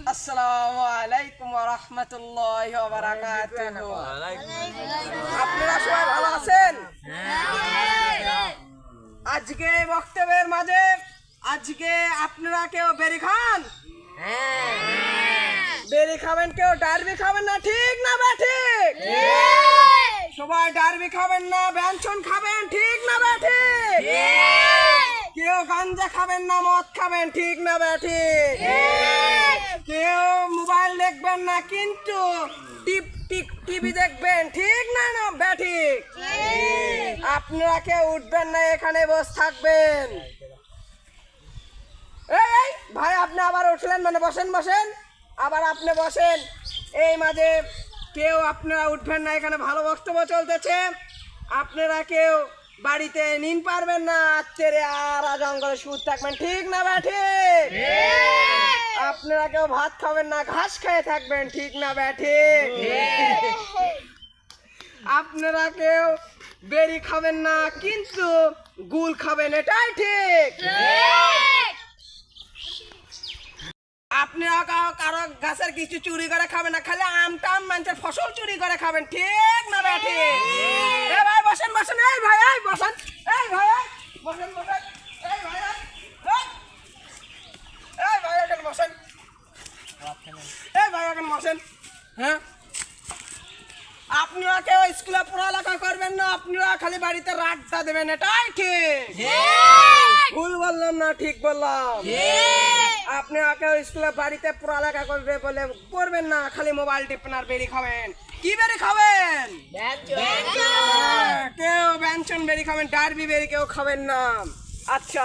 আসসালামু আলাইকুম ওয়া রাহমাতুল্লাহি ওয়া বারাকাতুহু। আপনারা সবাই ভালো আছেন? আজকে বক্তব্যের মাঝে আজকে আপনারা কেউ বেরি খান? বেরি খাবেন, কেউ ডারবি খাবেন না, ঠিক না বেঠিক? সবাই ডারবি খাবেন না, ব্যঞ্জন খাবেন, ঠিক না বেঠিক? কেউ গাঞ্জা খাবেন না, মদ খাবেন, ঠিক না বেঠিক? কেউ মোবাইল দেখবেন না, কিন্তু টিভি দেখবেন, ঠিক না না বেঠিক? আপনারা কেউ উঠবেন না, এখানে বসে থাকবেন। এই ভাই, আপনি আবার উঠলেন মানে? বসেন বসেন, আবার আপনি বসেন। এই মাঝে কেউ আপনারা উঠবেন না, এখানে ভালো বক্তব্য চলতেছে। আপনারা কেউ বাড়িতে নিন পারবেন না, আত্মেরে আর জঙ্গলে সুদ থাকবেন, ঠিক না বেঠিক? আপনারা কেউ ভাত খাবেন না, ঘাস খেয়ে থাকবেন, ঠিক না বেঠিক? আপনারা কেউ বেরি খাবেন না, কিন্তু গুল খাবেন, এটাই ঠিক। আপনারা কারো গাছের কিছু চুরি করে খাবেন না, খালি আম টাম মানুষের ফসল চুরি করে খাবেন, ঠিক না বেঠিক? এই ভাই বসেন বসেন, এই ভাই এই বসেন, এই ভাই বসেন বসেন, এই ভাই এই ভাই এখানে বসেন, এই ভাই এখানে বসেন। হ্যাঁ, আপনারা কেউ স্কুলে পড়ালেখা করবেন না, আপনারা খালি বাড়িতে রাড্ডা দেবেন, এটাই ঠিক। ভুল বললাম না, ঠিক বললাম? আপনারা কেউ স্কুলে বাড়িতে পড়ালেখা করবে বলে করবেন না, খালি মোবাইল টিপেন আর বেরি খাবেন। কি বেরি খাবেন? কেউ ব্যঞ্জন বেরি খাবেন, ডারবি বেরি কেউ খাবেন না। আচ্ছা।